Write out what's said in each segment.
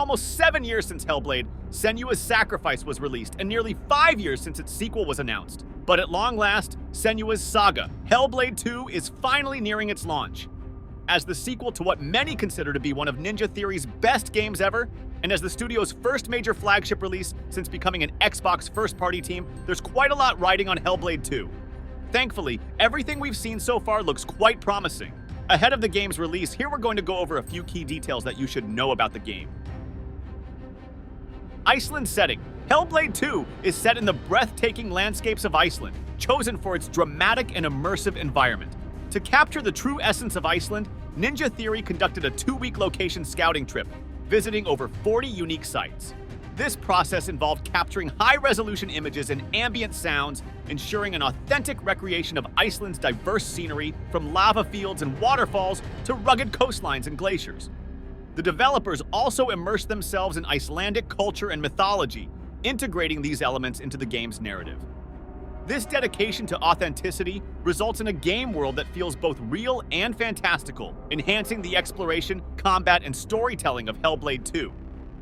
almost 7 years since Hellblade, Senua's Sacrifice was released, and nearly 5 years since its sequel was announced. But at long last, Senua's Saga, Hellblade 2, is finally nearing its launch. As the sequel to what many consider to be one of Ninja Theory's best games ever, and as the studio's first major flagship release since becoming an Xbox first-party team, there's quite a lot riding on Hellblade 2. Thankfully, everything we've seen so far looks quite promising. Ahead of the game's release, here we're going to go over a few key details that you should know about the game. Iceland Setting. Hellblade 2 is set in the breathtaking landscapes of Iceland, chosen for its dramatic and immersive environment. To capture the true essence of Iceland, Ninja Theory conducted a 2-week location scouting trip, visiting over 40 unique sites. This process involved capturing high-resolution images and ambient sounds, ensuring an authentic recreation of Iceland's diverse scenery, from lava fields and waterfalls to rugged coastlines and glaciers. The developers also immersed themselves in Icelandic culture and mythology, integrating these elements into the game's narrative. This dedication to authenticity results in a game world that feels both real and fantastical, enhancing the exploration, combat, and storytelling of Hellblade 2.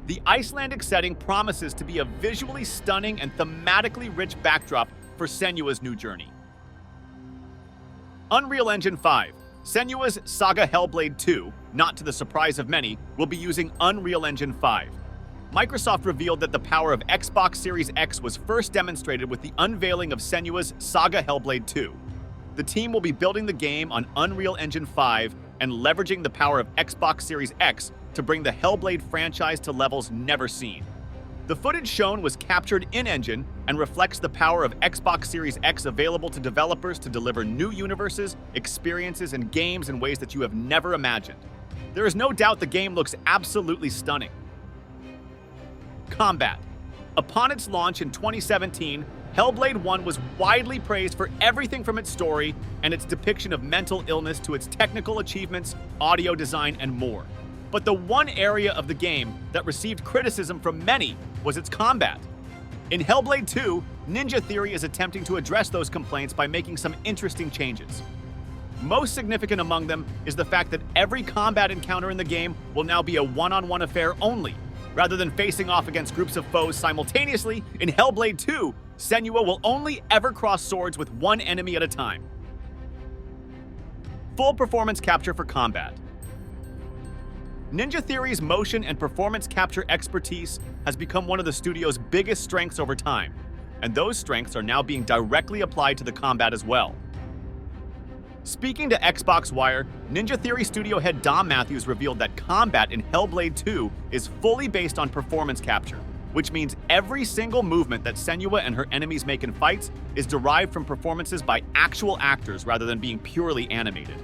The Icelandic setting promises to be a visually stunning and thematically rich backdrop for Senua's new journey. Unreal Engine 5. Senua's Saga Hellblade 2, not to the surprise of many, will be using Unreal Engine 5. Microsoft revealed that the power of Xbox Series X was first demonstrated with the unveiling of Senua's Saga Hellblade 2. The team will be building the game on Unreal Engine 5 and leveraging the power of Xbox Series X to bring the Hellblade franchise to levels never seen. The footage shown was captured in-engine and reflects the power of Xbox Series X available to developers to deliver new universes, experiences, and games in ways that you have never imagined. There is no doubt the game looks absolutely stunning. Combat. Upon its launch in 2017, Hellblade 1 was widely praised for everything from its story and its depiction of mental illness to its technical achievements, audio design, and more. But the one area of the game that received criticism from many was its combat. In Hellblade 2, Ninja Theory is attempting to address those complaints by making some interesting changes. Most significant among them is the fact that every combat encounter in the game will now be a one-on-one affair only. Rather than facing off against groups of foes simultaneously, in Hellblade 2, Senua will only ever cross swords with one enemy at a time. Full performance capture for combat. Ninja Theory's motion and performance capture expertise has become one of the studio's biggest strengths over time, and those strengths are now being directly applied to the combat as well. Speaking to Xbox Wire, Ninja Theory studio head Dom Matthews revealed that combat in Hellblade 2 is fully based on performance capture, which means every single movement that Senua and her enemies make in fights is derived from performances by actual actors rather than being purely animated.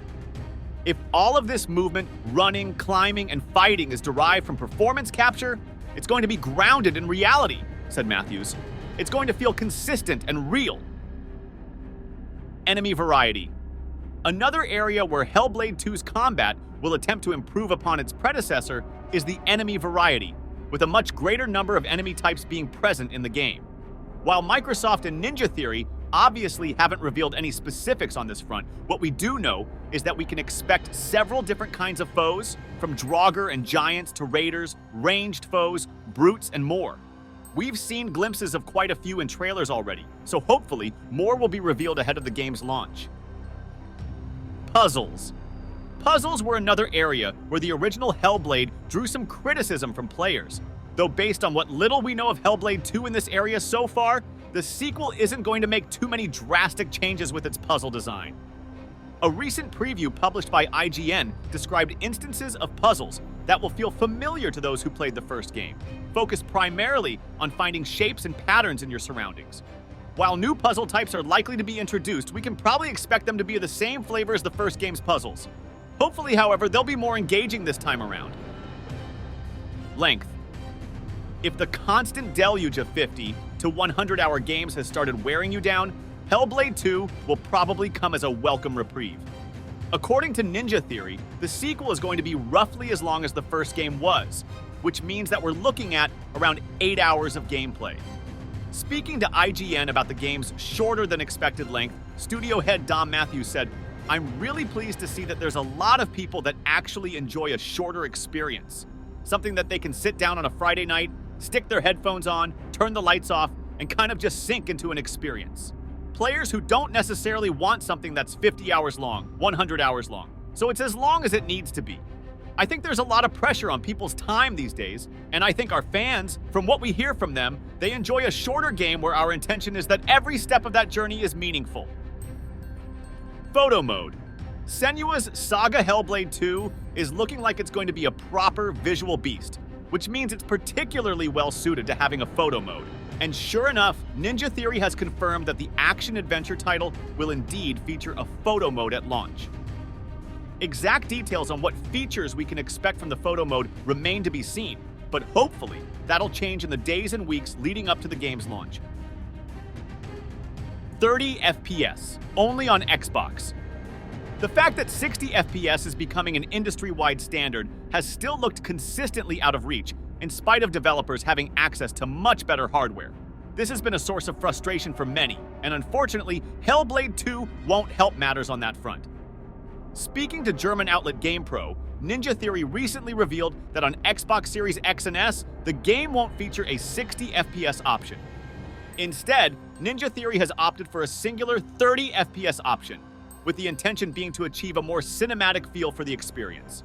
If all of this movement, running, climbing, and fighting is derived from performance capture, it's going to be grounded in reality, said Matthews. It's going to feel consistent and real. Enemy variety. Another area where Hellblade 2's combat will attempt to improve upon its predecessor is the enemy variety, with a much greater number of enemy types being present in the game. While Microsoft and Ninja Theory obviously haven't revealed any specifics on this front, what we do know is that we can expect several different kinds of foes, from draugr and giants to raiders, ranged foes, brutes, and more. We've seen glimpses of quite a few in trailers already, so hopefully more will be revealed ahead of the game's launch. Puzzles. Puzzles were another area where the original Hellblade drew some criticism from players. Though based on what little we know of Hellblade 2 in this area so far, the sequel isn't going to make too many drastic changes with its puzzle design. A recent preview published by IGN described instances of puzzles that will feel familiar to those who played the first game, focused primarily on finding shapes and patterns in your surroundings. While new puzzle types are likely to be introduced, we can probably expect them to be the same flavor as the first game's puzzles. Hopefully, however, they'll be more engaging this time around. Length. If the constant deluge of 50 to 100-hour games has started wearing you down, Hellblade 2 will probably come as a welcome reprieve. According to Ninja Theory, the sequel is going to be roughly as long as the first game was, which means that we're looking at around 8 hours of gameplay. Speaking to IGN about the game's shorter than expected length, studio head Dom Matthews said, "I'm really pleased to see that there's a lot of people that actually enjoy a shorter experience. something that they can sit down on a Friday night, stick their headphones on, turn the lights off, and kind of just sink into an experience. Players who don't necessarily want something that's 50 hours long, 100 hours long, so it's as long as it needs to be. I think there's a lot of pressure on people's time these days, and I think our fans, from what we hear from them, they enjoy a shorter game where our intention is that every step of that journey is meaningful. Photo mode. Senua's Saga Hellblade 2 is looking like it's going to be a proper visual beast, which means it's particularly well suited to having a photo mode. And sure enough, Ninja Theory has confirmed that the action-adventure title will indeed feature a photo mode at launch. Exact details on what features we can expect from the photo mode remain to be seen, but hopefully that'll change in the days and weeks leading up to the game's launch. 30 FPS, only on Xbox. The fact that 60 FPS is becoming an industry-wide standard has still looked consistently out of reach, in spite of developers having access to much better hardware. This has been a source of frustration for many, and unfortunately, Hellblade 2 won't help matters on that front. Speaking to German outlet GamePro, Ninja Theory recently revealed that on Xbox Series X and S, the game won't feature a 60 FPS option. Instead, Ninja Theory has opted for a singular 30 FPS option, with the intention being to achieve a more cinematic feel for the experience.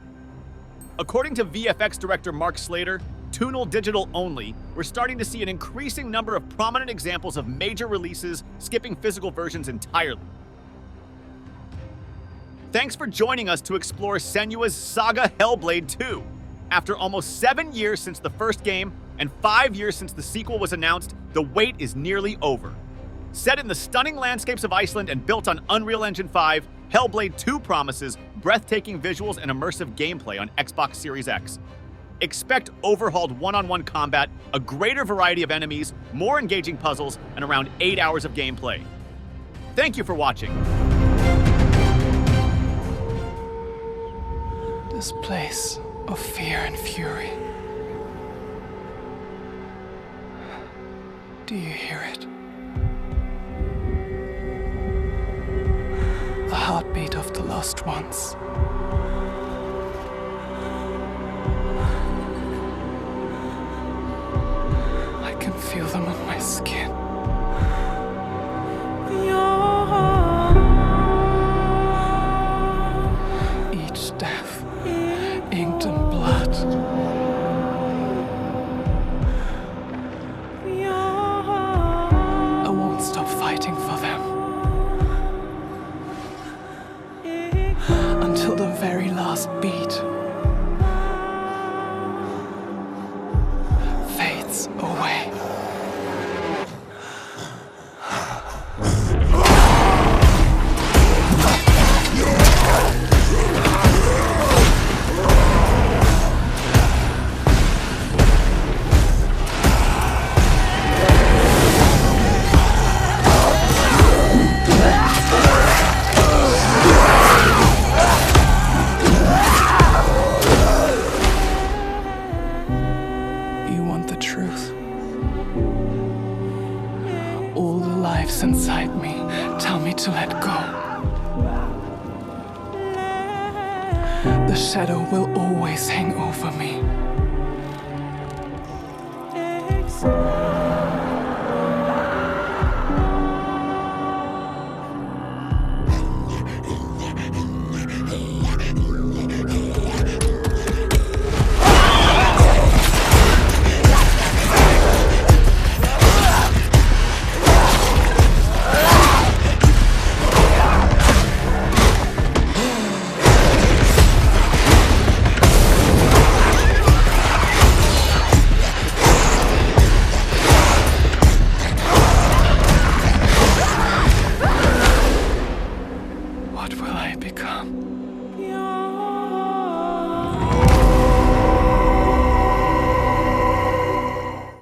According to VFX director Mark Slater, Tunal Digital only, we're starting to see an increasing number of prominent examples of major releases skipping physical versions entirely. Thanks for joining us to explore Senua's Saga Hellblade 2. After almost 7 years since the first game and 5 years since the sequel was announced, the wait is nearly over. Set in the stunning landscapes of Iceland and built on Unreal Engine 5, Hellblade 2 promises breathtaking visuals and immersive gameplay on Xbox Series X. Expect overhauled one-on-one combat, a greater variety of enemies, more engaging puzzles, and around 8 hours of gameplay. Thank you for watching. This place of fear and fury. Do you hear it? The heartbeat of the lost ones. I can feel them on my skin. Each death, inked in blood. I won't stop fighting for them until the very last beat fades away. All the lives inside me tell me to let go. The shadow will always hang over me. What will I become?